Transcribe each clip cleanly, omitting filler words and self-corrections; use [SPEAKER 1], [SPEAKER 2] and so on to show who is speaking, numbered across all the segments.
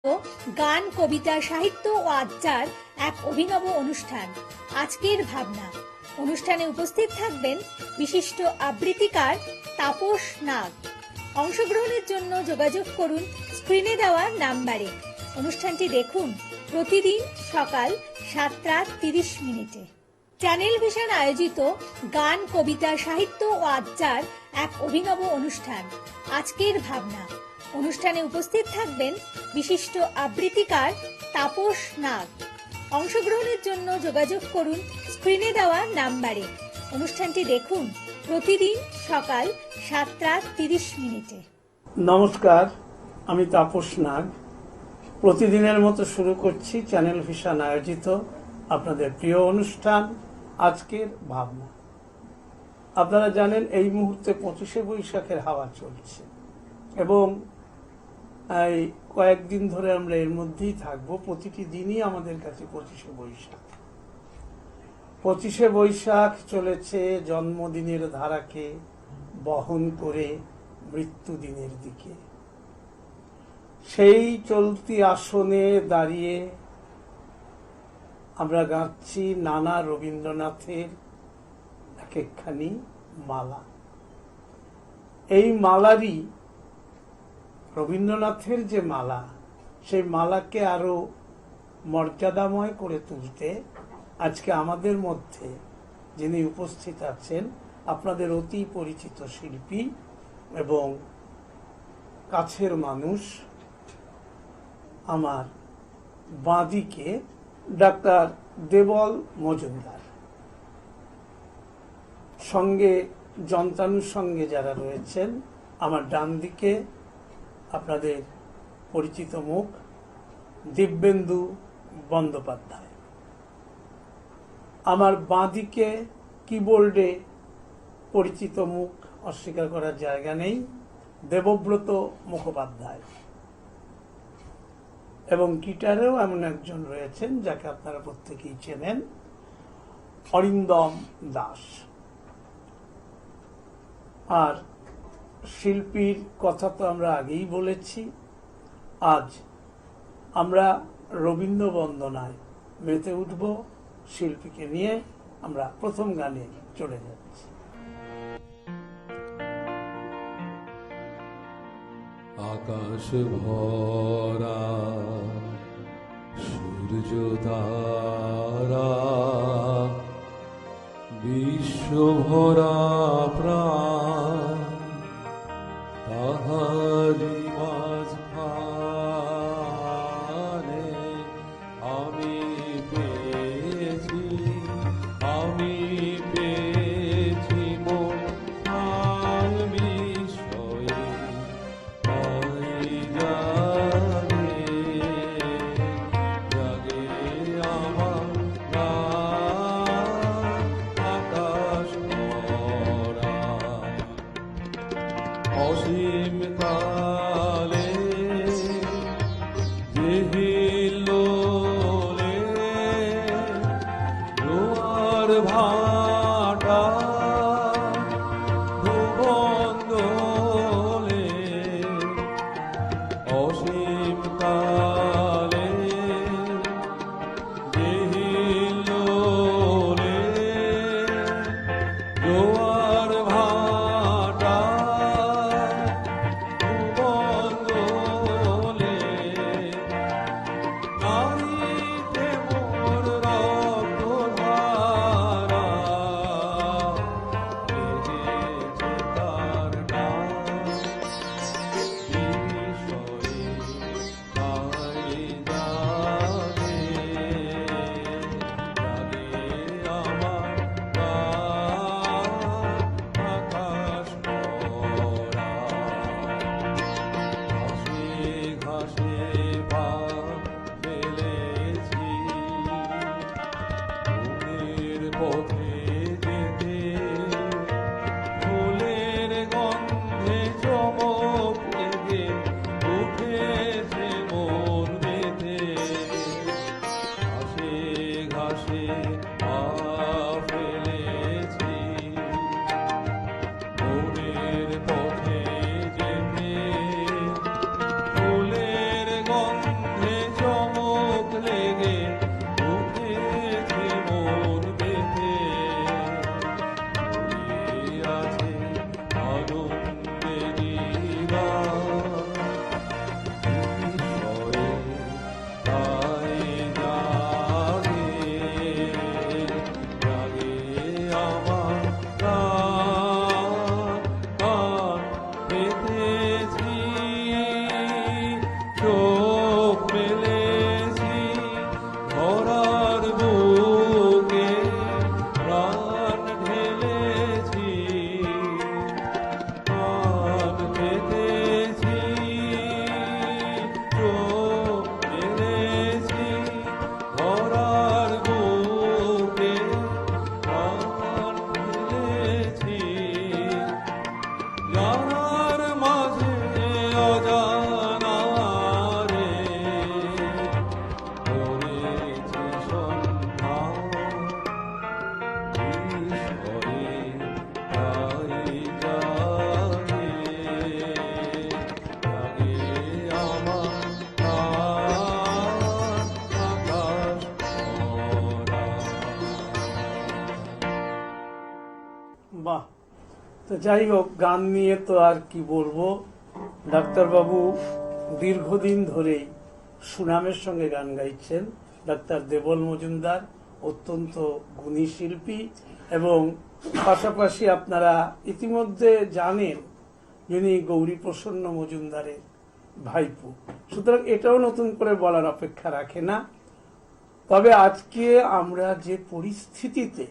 [SPEAKER 1] গান, কবিতা, সাহিত্য ও আড্ডার এক অভিনব অনুষ্ঠান আজকের ভাবনা। অনুষ্ঠানে উপস্থিত থাকবেন বিশিষ্ট আবৃত্তিকার তাপস নাগ। অংশগ্রহণের জন্য যোগাযোগ করুন স্ক্রিনে দেওয়া নাম্বারে। অনুষ্ঠানটি দেখুন প্রতিদিন সকাল 7:30 চ্যানেল ভিশন আয়োজিত গান, কবিতা, সাহিত্য ও আড্ডার এক অভিনব অনুষ্ঠান আজকের ভাবনা। অনুষ্ঠানে উপস্থিত থাকবেন বিশিষ্ট আবৃত্তিকার তাপস নাগ। অংশগ্রহণের জন্য যোগাযোগ করুন স্ক্রিনে দেওয়া নাম্বারে। অনুষ্ঠানটি দেখুন প্রতিদিন সকাল 7:30।
[SPEAKER 2] নমস্কার, আমি তাপস নাগ। প্রতিদিনের মতো শুরু করছি চ্যানেল ভিশন আয়োজিত আপনাদের প্রিয় অনুষ্ঠান আজকের ভাবনা। আপনারা জানেন এই মুহূর্তে 25শে বৈশাখের হাওয়া চলছে এবং এই কয়েকদিন ধরে আমরা এর মধ্যেই থাকবো। প্রতিটি দিনই আমাদের কাছে 25শে বৈশাখ। 25শে বৈশাখ চলেছে জন্মদিনের ধারাকে বহন করে মৃত্যুদিনের দিকে। সেই চলতি আসনে দাঁড়িয়ে আমরা গাচ্ছি নানা রবীন্দ্রনাথের এক একখানি মালা। এই মালারই, রবীন্দ্রনাথের যে মালা, সেই মালাকে আরো মর্যাদাময় করে তুলতে আজকে আমাদের মধ্যে যিনি উপস্থিত আছেন, আপনাদের অতি পরিচিত শিল্পী এবং কাছের মানুষ, আমার বাঁদিকে ডাক্তার দেবল মজুমদার, সঙ্গে যন্ত্রানুর সঙ্গে যারা রয়েছেন, আমার ডান দিকে আপনাদের পরিচিত মুখ দিব্যেন্দু বন্দ্যোপাধ্যায়, আমার বাঁদিকে কিবোর্ডে পরিচিত মুখ, অস্বীকার করার জায়গা নেই, দেবব্রত মুখোপাধ্যায়, এবং গিটারেও এমন একজন রয়েছেন যাকে আপনারা প্রত্যেকেই চেনেন, অরিন্দম দাস। আর শিল্পীর কথা তো আমরা আগেই বলেছি। আজ আমরা রবীন্দ্র বন্দনায় মেতে উঠব। শিল্পীকে নিয়ে আমরা প্রথম গানে চলে যাচ্ছি।
[SPEAKER 3] আকাশ ভরা সূর্য তারা, বিশ্ব ভরা প্রাণ, তাহারি মাঝখানে আমি পেয়েছি মন প্রাণ বিষয়ে পাই জাগে আমার প্রাণ। আকাশ ভরা অসীম কালে যে হিল্লোলে জোয়ার ভাটা ভুবন দোলে, অসীম কালে যে হিল্লোলে জোয়ার ভাটা ভুবন দোলে,
[SPEAKER 2] তো যাই হোক, গান নিয়ে তো আর কি বলবো। ডাক্তারবাবু দীর্ঘদিন ধরেই সুনামের সঙ্গে গান গাইছেন। ডাক্তার দেবল মজুমদার অত্যন্ত গুণী শিল্পী, এবং পাশাপাশি আপনারা ইতিমধ্যে জানেন যিনি গৌরী প্রসন্ন মজুমদারের ভাইপো। সুতরাং এটাও নতুন করে বলার অপেক্ষা রাখে না। তবে আজকে আমরা যে পরিস্থিতিতে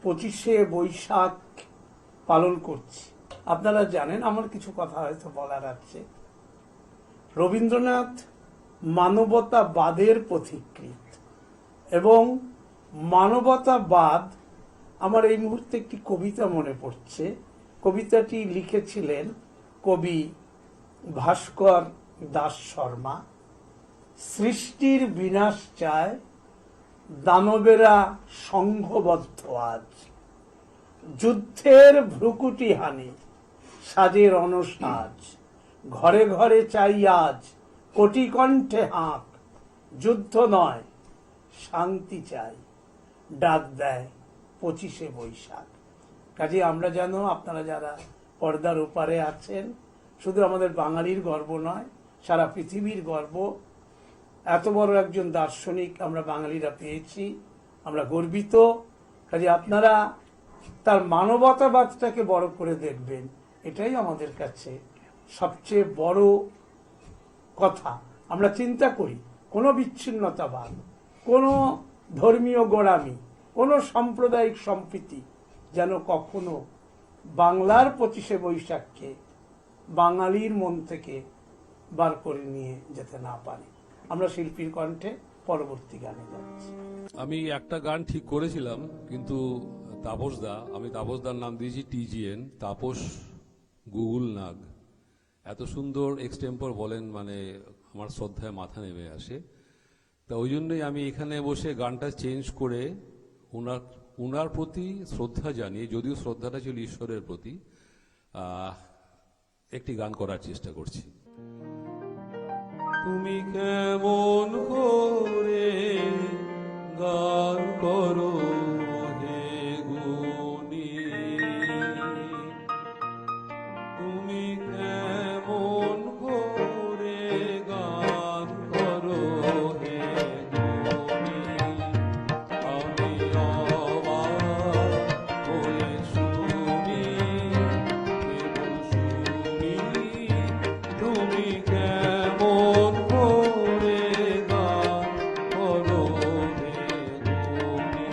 [SPEAKER 2] 25শে বৈশাখ পালন করছি, আপনারা জানেন, আমার কিছু কথা হয়তো বলার আছে। রবীন্দ্রনাথ মানবতাবাদের পথিকৃৎ, এবং মানবতাবাদ, আমার এই মুহূর্তে একটি কবিতা মনে পড়ছে। কবিতাটি লিখেছিলেন কবি ভাস্কর দাস শর্মা। সৃষ্টির বিনাশ চায়, দানবেরা সংঘবদ্ধ আজ, যুদ্ধের ভ্রুকুটি হানি, সাজের অনসাজ, ঘরে ঘরে চাই আজ, কোটি কণ্ঠে হাঁক, যুদ্ধ নয় শান্তি চাই, ডাক দেয় 25শে বৈশাখ। কাজে আমরা জানো, আপনারা যারা পর্দার ওপারে আছেন, শুধু আমাদের বাঙালির গর্ব নয়, সারা পৃথিবীর গর্ব। এত বড় একজন দার্শনিক আমরা বাঙালিরা পেয়েছি, আমরা গর্বিত। কাজে আপনারা তার মানবতাবাদটাকে বড় করে দেখবেন, এটাই আমাদের কাছে সবচেয়ে বড় কথা। আমরা চিন্তা করি কোনো বিচ্ছিন্নতাবাদ, কোনো ধর্মীয় গোড়ামি, কোনো সাম্প্রদায়িক সম্প্রীতি যেন কখনো বাংলার 25শে বৈশাখকে বাঙালির মন থেকে বার করে নিয়ে যেতে না পারে। আমরা শিল্পীর কণ্ঠে পরবর্তী গানে যাচ্ছি।
[SPEAKER 4] আমি একটা গান ঠিক করেছিলাম, কিন্তু আমি তাপসদার নাম দিয়েছি TGN, তাপস গুগল নাগ। এত সুন্দর এক্সটেম্পর বলেন, মানে আমার শ্রদ্ধায় মাথা নেমে আসে। তা ওই জন্যই আমি এখানে বসে গানটা চেঞ্জ করে উনার প্রতি শ্রদ্ধা জানিয়ে, যদিও শ্রদ্ধাটা ছিল ঈশ্বরের প্রতি, একটি গান করার চেষ্টা করছি।
[SPEAKER 3] তুমি কেমন করে গান করো হে গুণী, তুমি কেমন করে গান করো হে গুণী, আমি অবাক হয়ে শুনি, কেবল শুনি, তুমি কেমন করে গান করো হে গুণী।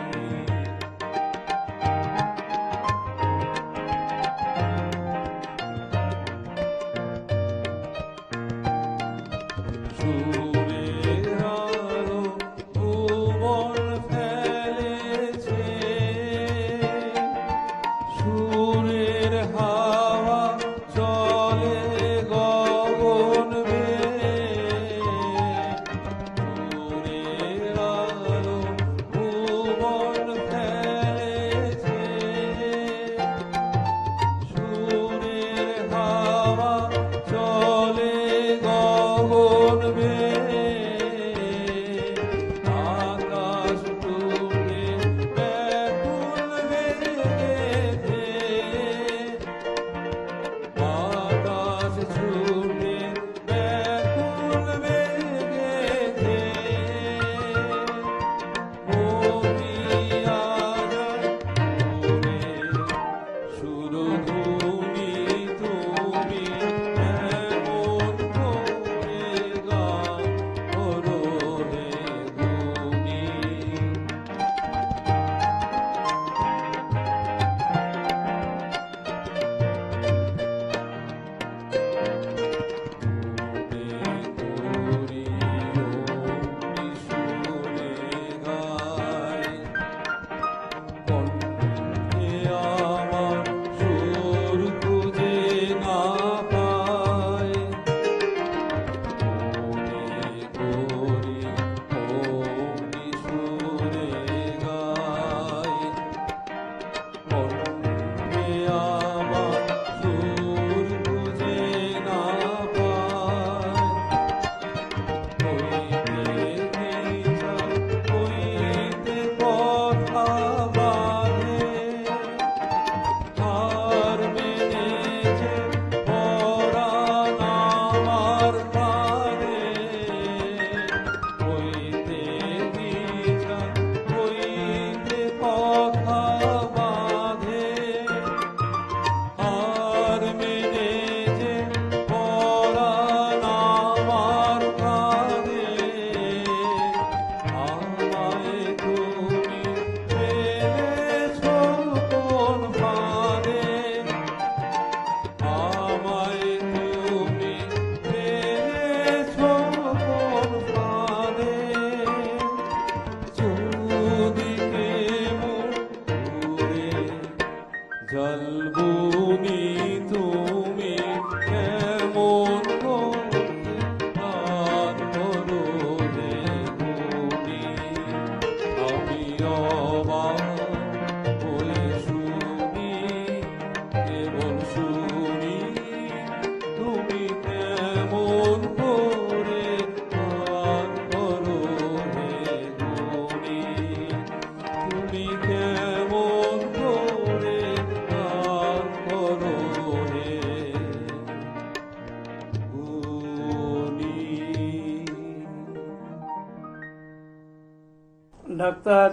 [SPEAKER 2] ডাক্তার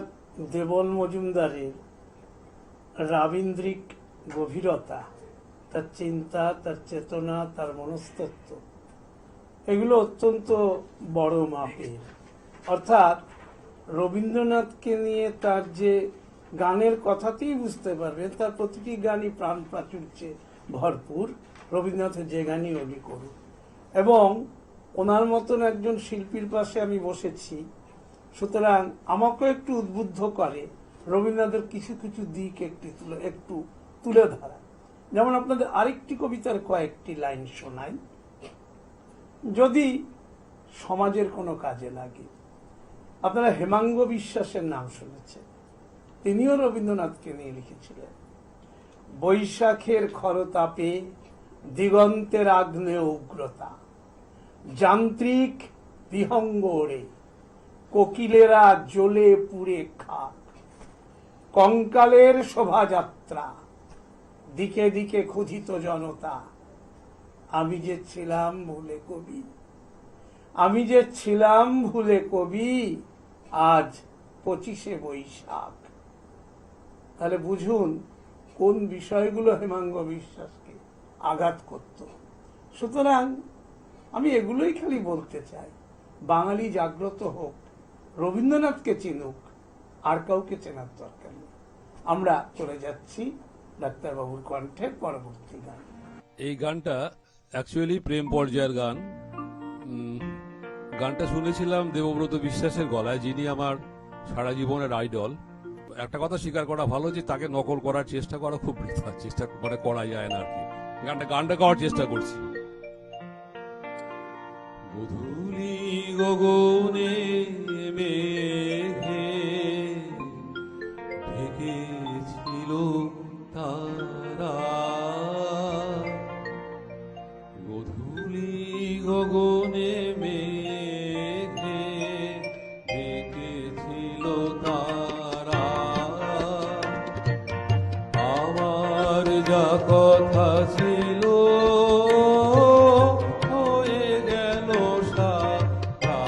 [SPEAKER 2] দেবল মজুমদারের রাবীন্দ্রিক গভীরতা, তার চিন্তা, তার চেতনা, তার মনস্তত্ত্ব, এগুলো অত্যন্ত বড় মাপের। অর্থাৎ রবীন্দ্রনাথকে নিয়ে তার যে গানের কথাতেই বুঝতে পারবেন তার প্রতিটি গানই প্রাণ প্রাচুর্যে ভরপুর। রবীন্দ্রনাথের যে গানই উনি করুন, এবং ওনার মতন একজন শিল্পীর পাশে আমি বসেছি, সুতরাং আমাকেও একটু উদ্বুদ্ধ করে রবীন্দ্রনাথের কিছু কিছু দিক একটু তুলে ধরা। যেমন আপনাদের আরেকটি কবিতার কয়েকটি লাইন শোনাই, যদি সমাজের কোনো কাজে লাগে। আপনারা হেমাঙ্গ বিশ্বাসের নাম শুনেছেন, তিনিও রবীন্দ্রনাথকে নিয়ে লিখেছিলেন। বৈশাখের খরতাপে দিগন্তের আগ্নেয় উগ্রতা, যান্ত্রিক বিহঙ্গ ওড়ে, কোকিলেরা জ্বলে পুড়ে খাক, কঙ্কালের শোভাযাত্রা, দিকে দিকে ক্ষুধিত জনতা, আমি যে ছিলাম ভুলে কবি, আমি যে ছিলাম ভুলে কবি, আজ 25শে বৈশাখ। তাহলে বুঝুন কোন বিষয়গুলো হেমাঙ্গ বিশ্বাসকে আঘাত করত। সুতরাং আমি এগুলোই খালি বলতে চাই, বাঙালি জাগ্রত হোক, রবীন্দ্রনাথকে চিনুক, আর কাউকে চেনার দরকার নেই। আমরা চলে যাচ্ছি ডাক্তারবাবুর কণ্ঠের পরবর্তী গান।
[SPEAKER 4] এই গানটা অ্যাকচুয়ালি প্রেম পর্যায়ের গান। গানটা শুনেছিলাম দেবব্রত বিশ্বাসের গলায়, যিনি আমার সারা জীবনের আইডল। একটা কথা স্বীকার করা ভালো যে তাকে নকল করার চেষ্টা করা খুব বৃথা, চেষ্টা করা যায় না আর কি। গানটা গাওয়ার চেষ্টা করছি।
[SPEAKER 3] গধূলি গগনে মেঘে ঢেকেছিল তারা, গধূলি গগনে মেঘে ঢেকেছিল তারা, আমার যা কথা ছিল হয়ে গেল সারা,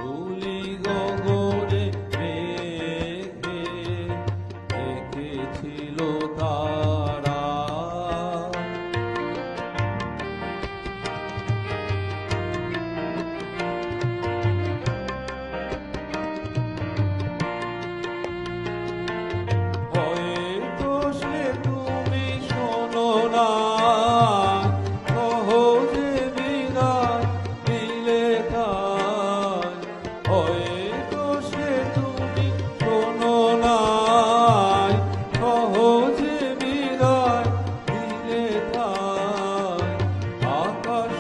[SPEAKER 3] গধূলি গগনে মেঘে ঢেকেছিল তারা। হয়তো সে তুমি শোনো না, সহজে বিদায় দিলে তাই। হয়তো সে তুমি শোনো না, সহজে বিদায় দিলে তাই। আকাশ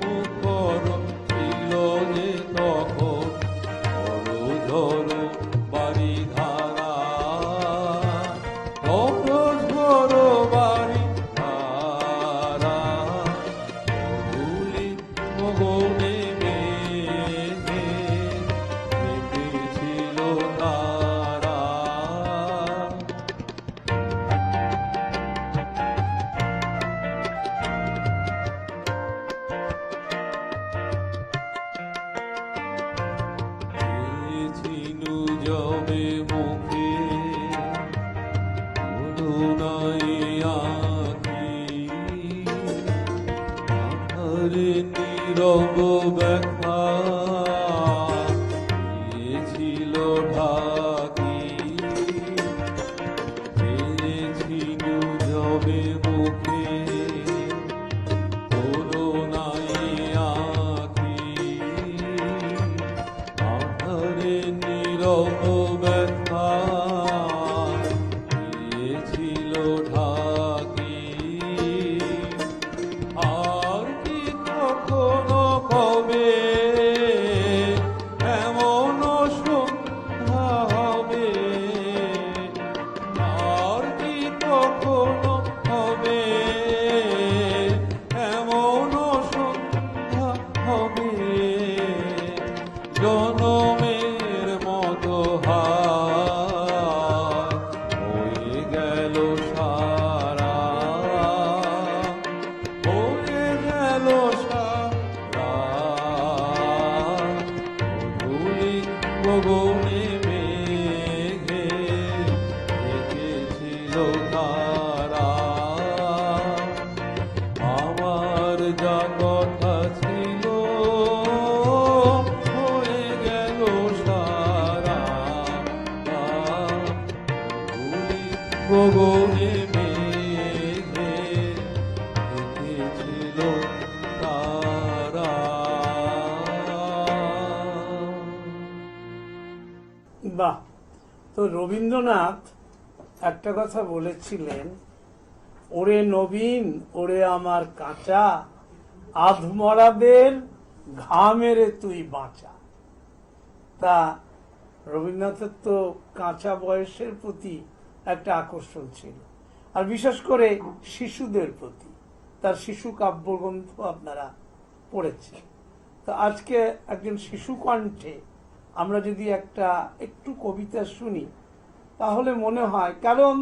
[SPEAKER 3] মুখর ছিল যে তখন ঝড়ো ঝড়ো বাড়ি ধারা, ঝড়ো ঝড়ো বাড়ি ধারা, গধূলি গগনে মেঘে ঢেকেছিল তারা। ছিনু যাবে মুখে করুণায় আঁকি, আধারে নীরব ব্যথা দিয়েছিল ঢাকি। ছিনু যাবে মুখে করুণায় আঁকি, আধারে নীরব ব্যথা দিয়েছিল ঢাকি। আর কি কখনো কবে এমন সন্ধ্যা হবে, আর কি কখনো হবে এমন সন্ধ্যা হবে, জনমের মতো হায় হয়ে গেল সারা, হয়ে গেল সারা, গধূলি গগনে মেঘে এঁকেছিল তারা। আমার যা কথা ছিল হয়ে গেল সারা। গগনে মেঘে এঁকেছিল তারা।
[SPEAKER 2] বাহ! তো রবীন্দ্রনাথ একটা কথা বলেছিলেন, ওরে নবীন ওরে আমার কাঁচা, আধমরাদের ঘামেরে তুই বাঁচা। তা রবীন্দ্রনাথের তো কাঁচা বয়সের প্রতি একটা আকর্ষণ ছিল, আর বিশেষ করে শিশুদের প্রতি। তার শিশু কাব্যগ্রন্থ আপনারা পড়েছেন। তো আজকে একজন শিশু কণ্ঠে আমরা যদি একটু কবিতা শুনি তাহলে মনে হয়, কারণ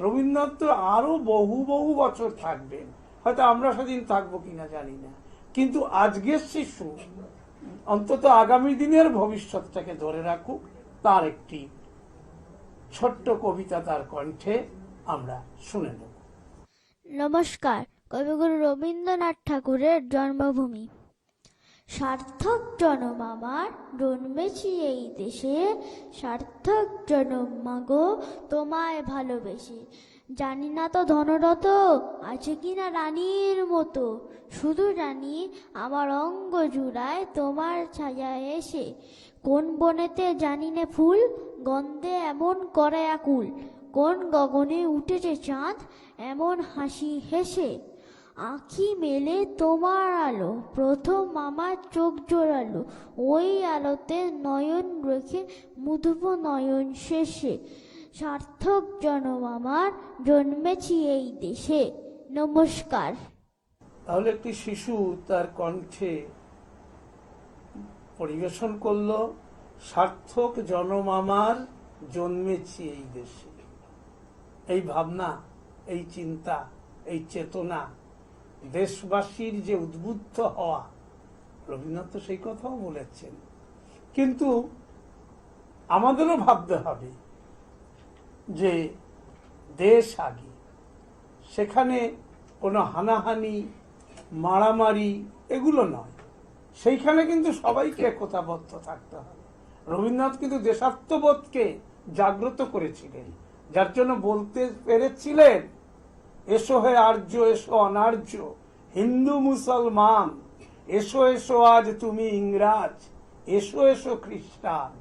[SPEAKER 2] রবীন্দ্রনাথ তো আরো বহু বহু বছর থাকবেন, হয়তো আমরা সেদিন থাকবো কিনা জানি না, কিন্তু আজকের শিশু অন্তত আগামী দিনের ভবিষ্যৎটাকে ধরে রাখুক, তার একটি ছোট্ট কবিতা তার কণ্ঠে আমরা শুনে নেব।
[SPEAKER 5] নমস্কার। কবিগুরু রবীন্দ্রনাথ ঠাকুরের জন্মভূমি। সার্থক জনম আমার জন্মেছি এই দেশে, সার্থক জনম মাগো তোমায় ভালোবেসে। জানি না তো ধনরত আছে কিনা রানীর মতো, শুধু জানি আমার অঙ্গ জুড়ায় তোমার ছায়া এসে। কোন বনেতে জানি না ফুল গন্ধে এমন করে আকুল, কোন গগনে উঠেছে চাঁদ এমন হাসি হেসে। আঁখি মেলে তোমার আলো প্রথম আমার চোখ জোড়ালো, ওই আলোতে নয়ন রেখে মুধব নয়ন শেষে। সার্থক জনম আমার জন্মেছি এই দেশে। নমস্কার।
[SPEAKER 2] তাহলে একটি শিশু তার কণ্ঠে পরিবেশন করলো, সার্থক জনম আমার জন্মেছি এই দেশে। এই ভাবনা, এই চিন্তা, এই চেতনা, দেশবাসীর যে উদ্বুদ্ধ হওয়া, রবীন্দ্রনাথ তো সেই কথাও বলেছেন। কিন্তু আমাদেরও ভাবতে হবে যে দেশ আগে, সেখানে কোনো হানাহানি মারামারি এগুলো নয়, সেইখানে কিন্তু সবাইকে একতাবদ্ধ থাকতে হবে। রবীন্দ্রনাথ কিন্তু দেশাত্মবোধকে জাগ্রত করেছিলেন, যার জন্য বলতে পেরেছিলেন, এসো হে আর্য এসো অনার্য, হিন্দু মুসলমান, এসো এসো আজ তুমি ইংরাজ, এসো এসো খ্রিস্টান,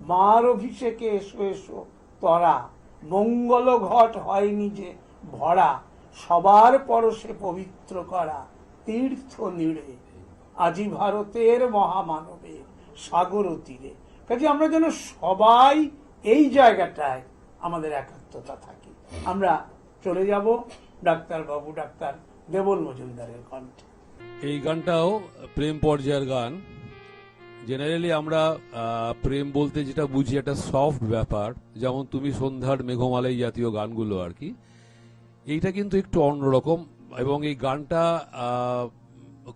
[SPEAKER 2] মার অভিষেকে এসো এসো তরা, মঙ্গল ঘট হয়নি যে ভরা, সবার পরশে পবিত্র করা তীর্থ নীড়ে, আজি ভারতের মহামানবের সাগর তীরে। কাজে আমরা যেন সবাই এই জায়গাটায় আমাদের একাত্মতা থাকে। আমরা চলে যাব ডাক্তারবাবু ডাক্তার দেবল মজুমদারের কণ্ঠে।
[SPEAKER 4] এই গানটাও প্রেম পর্যায়ের গান। জেনারেলি আমরা প্রেম বলতে যেটা বুঝি একটা সফট ব্যাপার, যেমন তুমি সন্ধ্যার মেঘমালাই জাতীয় গানগুলো আর কি। এইটা কিন্তু একটু অন্যরকম, এবং এই গানটা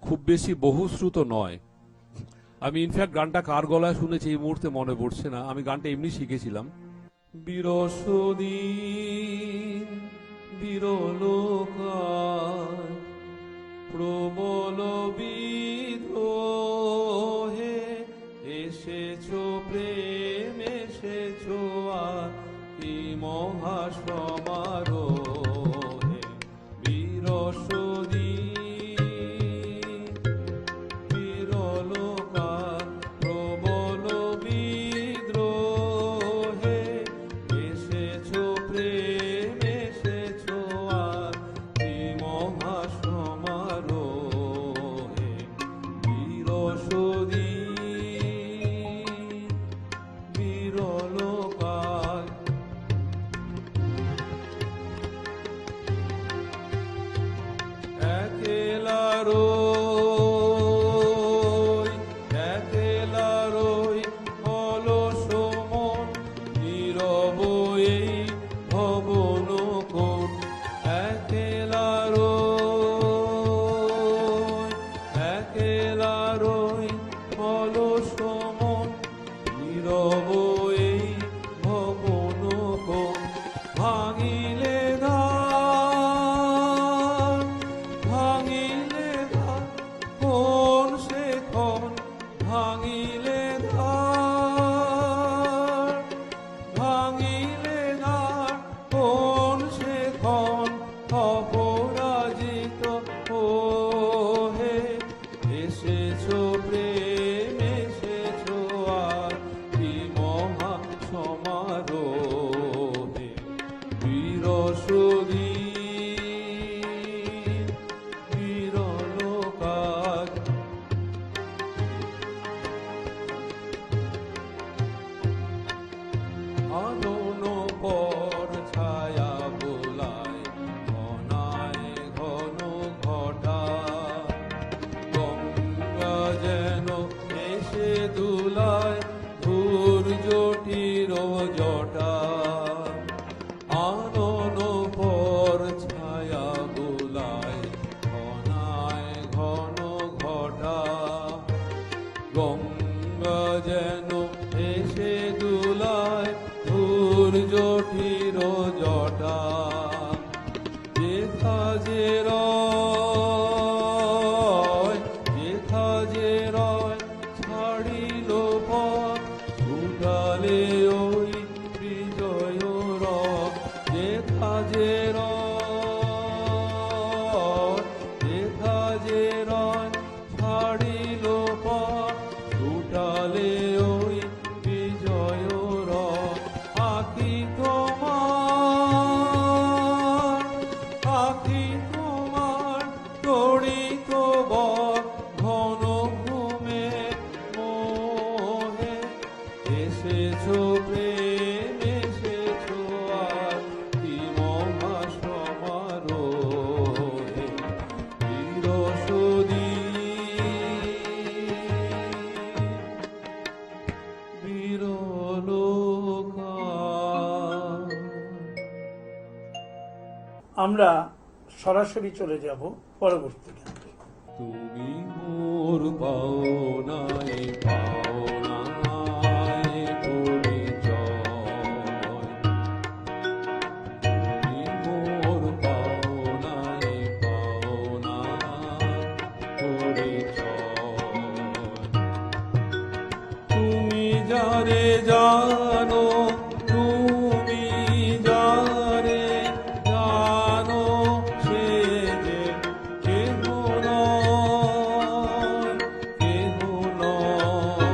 [SPEAKER 4] খুব বেশি বহুশ্রুত নয়। আমি ইনফ্যাক্ট গানটা কার গলায় শুনেছি এই মুহূর্তে মনে পড়ছে না, আমি গানটা এমনি শিখেছিলাম। বিরসদিন বিরলোকার প্রবল বিদ্রোহে, এসেছো প্রেম এসেছো আর কি মহাসমারোহে। বিরসদিন বিরলোকার প্রবল বিদ্রোহে, এসেছো প্রেম এসেছো আর কি মহাসমারোহে। বিরসদিন বিরলোকার একলা রই একলা রই অলস মন, নীরব এই ভবন কোণ। একলা রই অলস মন, নীরব
[SPEAKER 3] রব এই ভবন কোণ ভাঙিলে দ্বার, ভাঙিলে দ্বার কোন সে ক্ষণ, ভাঙিলে দ্বার, ভাঙিলে দ্বার কোন সে ক্ষণ, অপরাজিত হে এসেছো প্রেম এসেছো আর কি মহা সমারোহে, বিরসদীপ বিরল কাজ আনন পর ছায়া বোলায় ঘনায় ঘন ঘটা, গঙ্গা যেন এসে দুলায় সূর্যটির জটা, আনন পর ছায়া বোলায় ঘনায় ঘন ঘটা, গঙ্গা যেন এসে দুলায় সূর্যটির জটা, যেথা যে রয়, যেথা যে রয় ছাড়িল পথ, ছুটালে ওই বিজয় রথ, যেথা যে রয়, যেথা যে রয় ছাড়িল পথ, ছুটালে ওই বিজয় রথ, আঁকি তোমার, আঁকি তোমার তড়িত বর ঘন ঘুমে মোহে, এসেছো প্রেম এসেছো আর কি মহা সমারোহে, বিরসদীপ বিরল কাজ।
[SPEAKER 2] আমরা সরাসরি চলে যাব পরবর্তী গানে।
[SPEAKER 3] তুমি মোর পাওনায় পাওনায় পরিচয়, তুমি মোর পাওনায় পাওনায় পরিচয়, তুমি যারে জানো, তুমি যারে জানো সে যে কেহ নয়, কেহ নয়,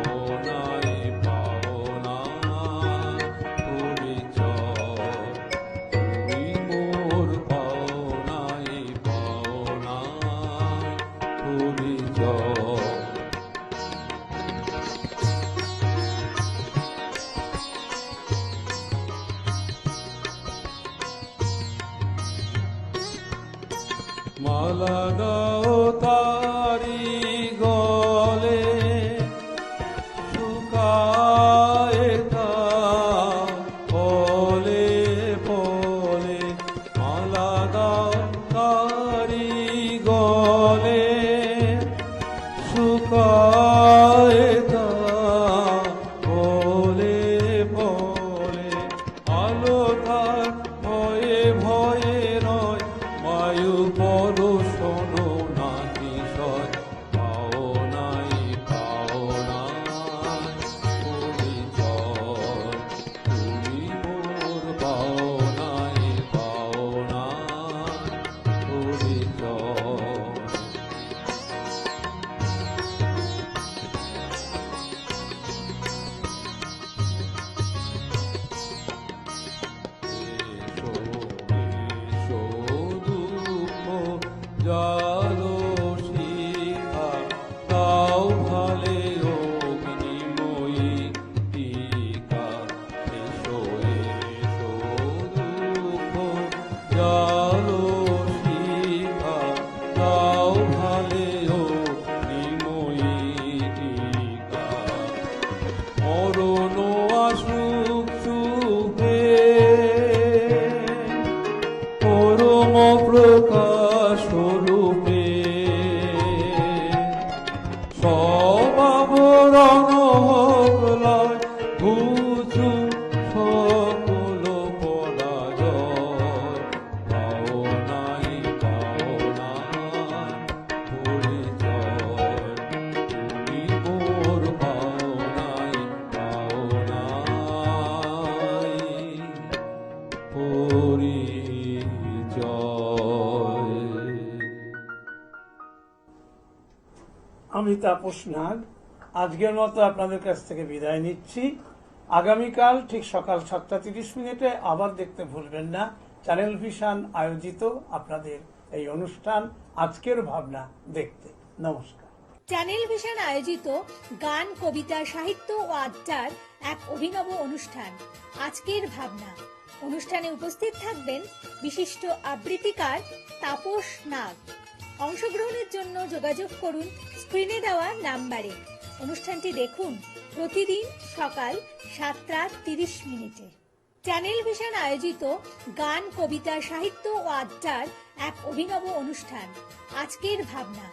[SPEAKER 3] পাওনায় পাওনায় পরিচয়, তুমি মোর পাওনায় পাওনায় পরিচয়। মালা দাও তারি গলে শুকায় তা পলে পলে, মালা দাও তারি গলে শুকায় তা পলে পলে, আলো তার ভয়ে ভয়ে রয়, বায়ু পরশন নাহি সয়, পাওনায় পাওনায় পরিচয়, তুমি মোর পাওনায় পাওনায় পরিচয়। এসো এসো দুঃখ জালো শিখা, তাও ভালে অগ্নিময়ী টিকা, এসো এসো দুঃখ জালো শিখা, তাও ভালে অগ্নিময়ী টিকা, মরণ আসুক সুখে পরম প্রকাশ রূপে, সব আবরণ
[SPEAKER 2] আমি তাপস নাগ আজকের মতো আপনাদের কাছ থেকে বিদায় নিচ্ছি। আগামীকাল ঠিক সকাল 7:30 আবার দেখতে ভুলবেন না চ্যানেল ভিশন আয়োজিত আপনাদের এই অনুষ্ঠান আজকের ভাবনা দেখতে। নমস্কার।
[SPEAKER 1] চ্যানেল ভিশন আয়োজিত গান, কবিতা, সাহিত্য ও আড্ডার এক অভিনব অনুষ্ঠান আজকের ভাবনা। অনুষ্ঠানে উপস্থিত থাকবেন বিশিষ্ট আবৃত্তিকার তাপস নাগ। অংশগ্রহণের জন্য যোগাযোগ করুন স্ক্রিনে দেওয়া নাম্বারে। অনুষ্ঠানটি দেখুন প্রতিদিন সকাল 7:30। চ্যানেল ভিশন আয়োজিত গান, কবিতা, সাহিত্য ও আড্ডার এক অভিনব অনুষ্ঠান আজকের ভাবনা।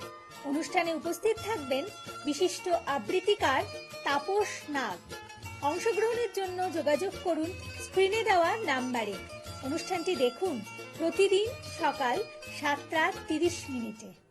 [SPEAKER 1] অনুষ্ঠানে উপস্থিত থাকবেন বিশিষ্ট আবৃত্তিকার তাপস নাগ। অংশগ্রহণের জন্য যোগাযোগ করুন স্ক্রিনে দেওয়া নাম্বারে। অনুষ্ঠানটি দেখুন প্রতিদিন সকাল 7:30।